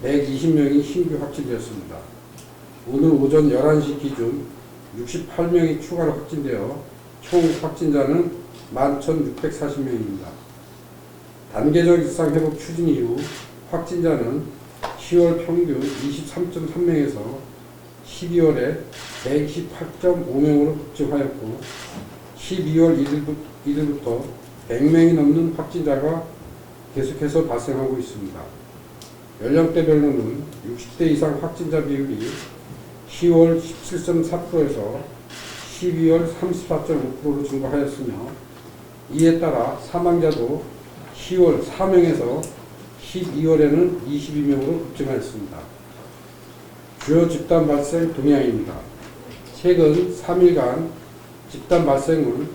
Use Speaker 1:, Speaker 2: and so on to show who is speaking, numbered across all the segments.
Speaker 1: 120명이 신규 확진되었습니다. 오늘 오전 11시 기준 68명이 추가로 확진되어 총 확진자는 11,640명입니다. 단계적 일상회복 추진 이후 확진자는 10월 평균 23.3명에서 12월에 128.5명으로 급증하였고 12월 1일부터 100명이 넘는 확진자가 계속해서 발생하고 있습니다. 연령대별로는 60대 이상 확진자 비율이 10월 17.4%에서 12월 34.5%로 증가하였으며 이에 따라 사망자도 10월 4명에서 12월에는 22명으로 급증하였습니다. 주요 집단 발생 동향입니다. 최근 3일간 집단 발생은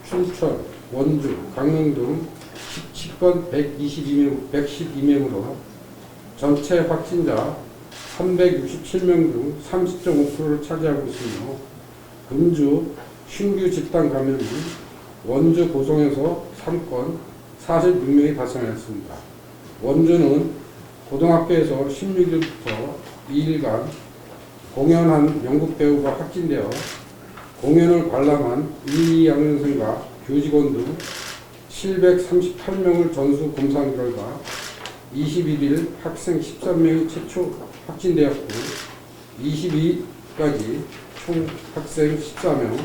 Speaker 1: 춘천, 원주, 강릉 등 17건 112명으로 전체 확진자 367명 중 30.5%를 차지하고 있으며 금주 신규 집단 감염은 원주 고성에서 3건 46명이 발생하였습니다. 원주는 고등학교에서 16일부터 2일간 공연한 연극 배우가 확진되어 공연을 관람한 1, 2학년생과 교직원 등 738명을 전수 검사한 결과 21일 학생 13명이 최초 확진되었고 22일까지 총 학생 14명,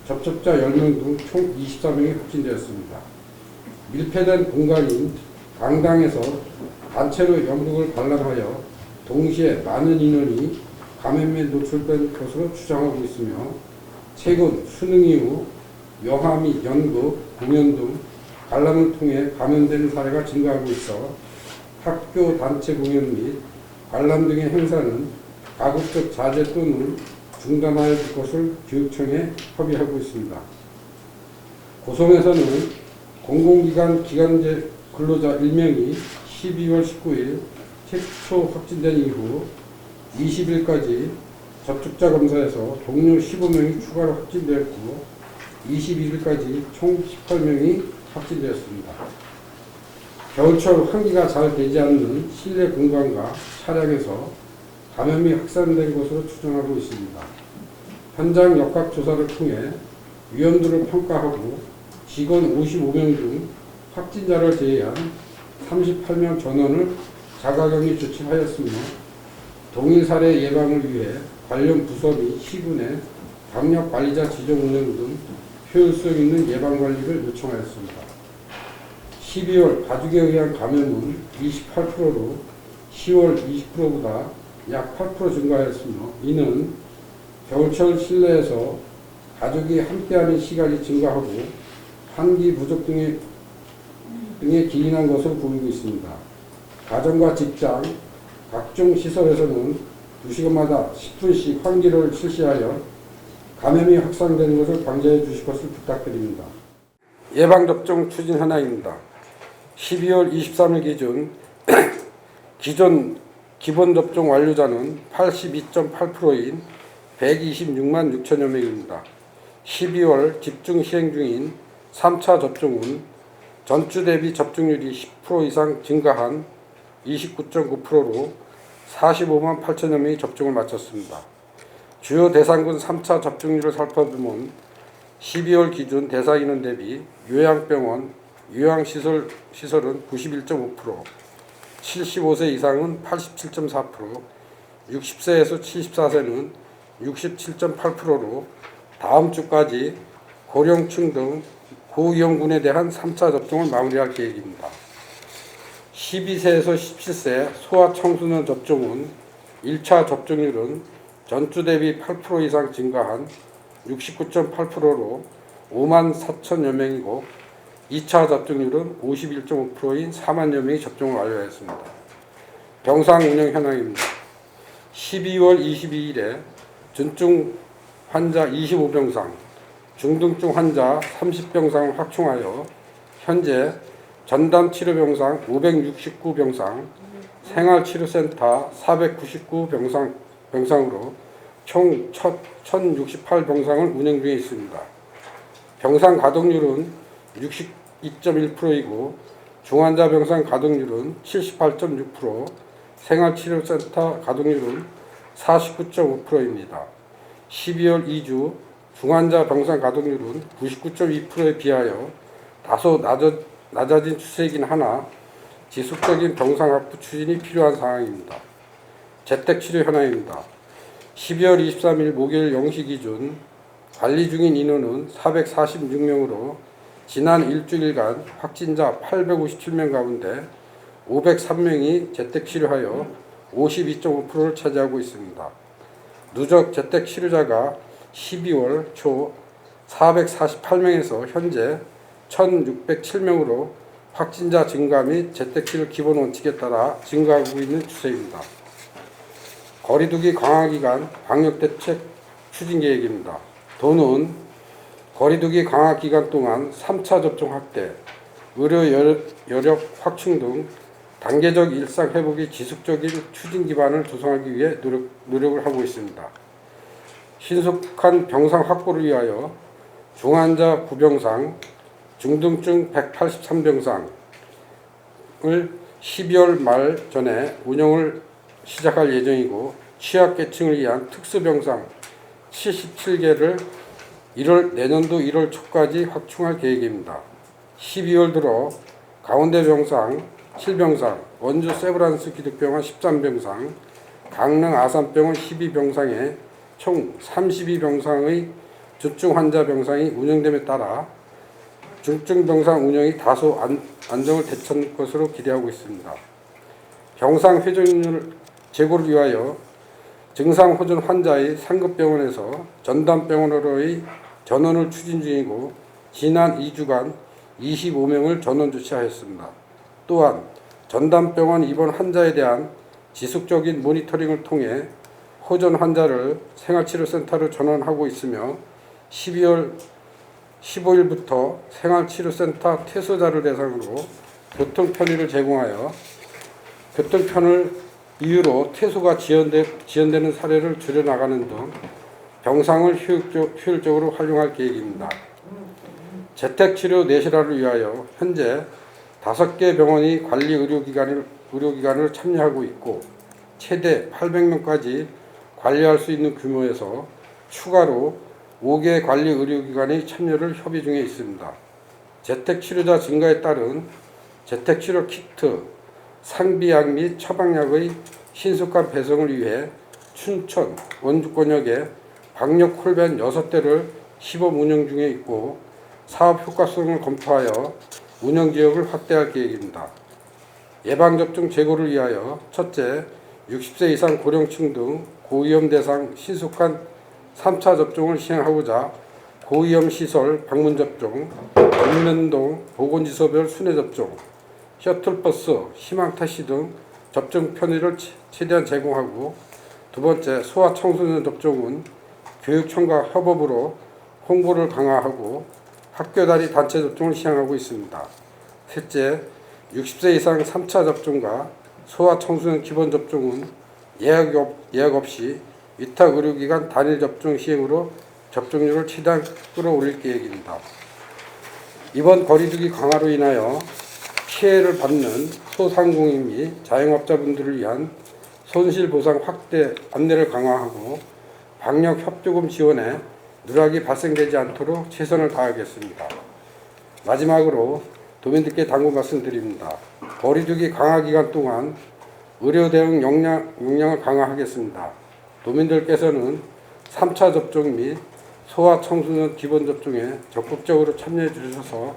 Speaker 1: 접촉자 10명 등 총 24명이 확진되었습니다. 밀폐된 공간인 강당에서 단체로 연극을 관람하여 동시에 많은 인원이 감염에 노출된 것으로 추정하고 있으며 최근 수능 이후 영화 및 연극, 공연 등 관람을 통해 감염되는 사례가 증가하고 있어 학교 단체 공연 및 관람 등의 행사는 가급적 자제 또는 중단해야 할 것을 교육청에 협의하고 있습니다. 고성에서는 공공기관 기간제 근로자 1명이 12월 19일 최초 확진된 이후 20일까지 접촉자 검사에서 동료 15명이 추가로 확진되었고 21일까지 총 18명이 확진되었습니다. 겨울철 환기가 잘 되지 않는 실내 공간과 차량에서 감염이 확산된 것으로 추정하고 있습니다. 현장 역학조사를 통해 위험도를 평가하고 직원 55명 중 확진자를 제외한 38명 전원을 자가격리 조치하였으며 동일 사례 예방을 위해 관련 부서 및 시군에 방역관리자 지정 운영 등 효율성 있는 예방관리를 요청하였습니다. 12월 가족에 의한 감염은 28%로 10월 20%보다 약 8% 증가하였으며 이는 겨울철 실내에서 가족이 함께하는 시간이 증가하고 환기 부족 등에 기인한 것으로 보이고 있습니다. 가정과 직장, 각종 시설에서는 2시간마다 10분씩 환기를 실시하여 감염이 확산되는 것을 방지해 주실 것을 부탁드립니다. 예방접종 추진 현황입니다. 12월 23일 기준 기존 기본접종 완료자는 82.8%인 126만 6천여 명입니다. 12월 집중 시행 중인 3차 접종은 전주 대비 접종률이 10% 이상 증가한 29.9%로 45만 8천여 명이 접종을 마쳤습니다. 주요 대상군 3차 접종률을 살펴보면 12월 기준 대상 인원 대비 요양병원, 요양시설은 91.5%, 75세 이상은 87.4%, 60세에서 74세는 67.8%로 다음 주까지 고령층 등 고위험군에 대한 3차 접종을 마무리할 계획입니다. 12세에서 17세 소아청소년 접종은 1차 접종률은 전주 대비 8% 이상 증가한 69.8%로 5만 4천여 명이고 2차 접종률은 51.5%인 4만여 명이 접종을 완료했습니다. 병상 운영 현황입니다. 12월 22일에 전중 환자 25병상, 중등증 환자 30병상을 확충하여 현재 전담치료병상 569병상, 생활치료센터 499병상으로 총 1068병상을 운영 중에 있습니다. 병상 가동률은 62.1%이고 중환자 병상 가동률은 78.6%, 생활치료센터 가동률은 49.5%입니다. 12월 2주 중환자 병상 가동률은 99.2%에 비하여 다소 낮아진 추세이긴 하나 지속적인 병상 확보 추진이 필요한 상황입니다. 재택치료 현황입니다. 12월 23일 목요일 0시 기준 관리 중인 인원은 446명으로 지난 일주일간 확진자 857명 가운데 503명이 재택치료하여 52.5%를 차지하고 있습니다. 누적 재택치료자가 12월 초 448명에서 현재 1607명으로 확진자 증가 및 재택치료 기본 원칙에 따라 증가하고 있는 추세입니다. 거리두기 강화 기간 방역대책 추진 계획입니다. 도는 거리두기 강화 기간 동안 3차 접종 확대, 의료 여력 확충 등 단계적 일상 회복이 지속적인 추진 기반을 조성하기 위해 노력을 하고 있습니다. 신속한 병상 확보를 위하여 중환자 9병상, 중등증 183병상을 12월 말 전에 운영을 시작할 예정이고 취약계층을 위한 특수병상 77개를 내년도 1월 초까지 확충할 계획입니다. 12월 들어 가운데 병상 7병상, 원주 세브란스 기독병원 13병상, 강릉 아산병원 12병상에 총 32병상의 중증 환자 병상이 운영됨에 따라 중증 병상 운영이 다소 안정을 되찾을 것으로 기대하고 있습니다. 병상 회전율 제고를 위하여 증상 호전 환자의 상급병원에서 전담병원으로의 전원을 추진 중이고 지난 2주간 25명을 전원 조치하였습니다. 또한 전담병원 입원 환자에 대한 지속적인 모니터링을 통해 호전 환자를 생활치료센터로 전원하고 있으며 12월 15일부터 생활치료센터 퇴소자를 대상으로 교통편의를 제공하여 교통편을 이유로 퇴소가 지연되는 사례를 줄여나가는 등 병상을 효율적으로 활용할 계획입니다. 재택치료 내실화를 위하여 현재 5개 병원이 관리 의료기관을 참여하고 있고 최대 800명까지 관리할 수 있는 규모에서 추가로 5개 관리 의료기관의 참여를 협의 중에 있습니다. 재택치료자 증가에 따른 재택치료 키트, 상비약 및 처방약의 신속한 배송을 위해 춘천, 원주권역에 방역 콜밴 6대를 시범 운영 중에 있고 사업 효과성을 검토하여 운영지역을 확대할 계획입니다. 예방접종 제고를 위하여 첫째, 60세 이상 고령층 등 고위험 대상 신속한 3차 접종을 시행하고자 고위험시설 방문접종, 전면동 보건지소별 순회접종, 셔틀버스, 희망택시 등 접종 편의를 최대한 제공하고 두 번째, 소아청소년 접종은 교육청과 협업으로 홍보를 강화하고 학교 단위 단체 접종을 시행하고 있습니다. 셋째, 60세 이상 3차 접종과 소아청소년 기본 접종은 예약 없이 위탁 의료기관 단일 접종 시행으로 접종률을 최대한 끌어올릴 계획입니다. 이번 거리두기 강화로 인하여 피해를 받는 소상공인 및 자영업자분들을 위한 손실보상 확대 안내를 강화하고 방역 협조금 지원에 누락이 발생되지 않도록 최선을 다하겠습니다. 마지막으로 도민들께 당부 말씀드립니다. 거리두기 강화 기간 동안 의료 대응 역량을 강화하겠습니다. 도민들께서는 3차 접종 및 소아청소년 기본 접종에 적극적으로 참여해 주셔서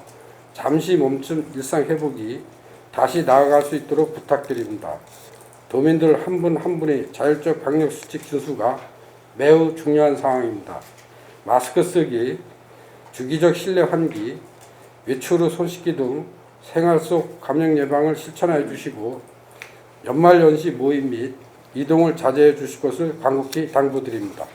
Speaker 1: 잠시 멈춘 일상 회복이 다시 나아갈 수 있도록 부탁드립니다. 도민들 한 분 한 분의 자율적 방역수칙 준수가 매우 중요한 상황입니다. 마스크 쓰기, 주기적 실내 환기, 외출 후 손 씻기 등 생활 속 감염 예방을 실천해 주시고 연말 연시 모임 및 이동을 자제해 주실 것을 간곡히 당부드립니다.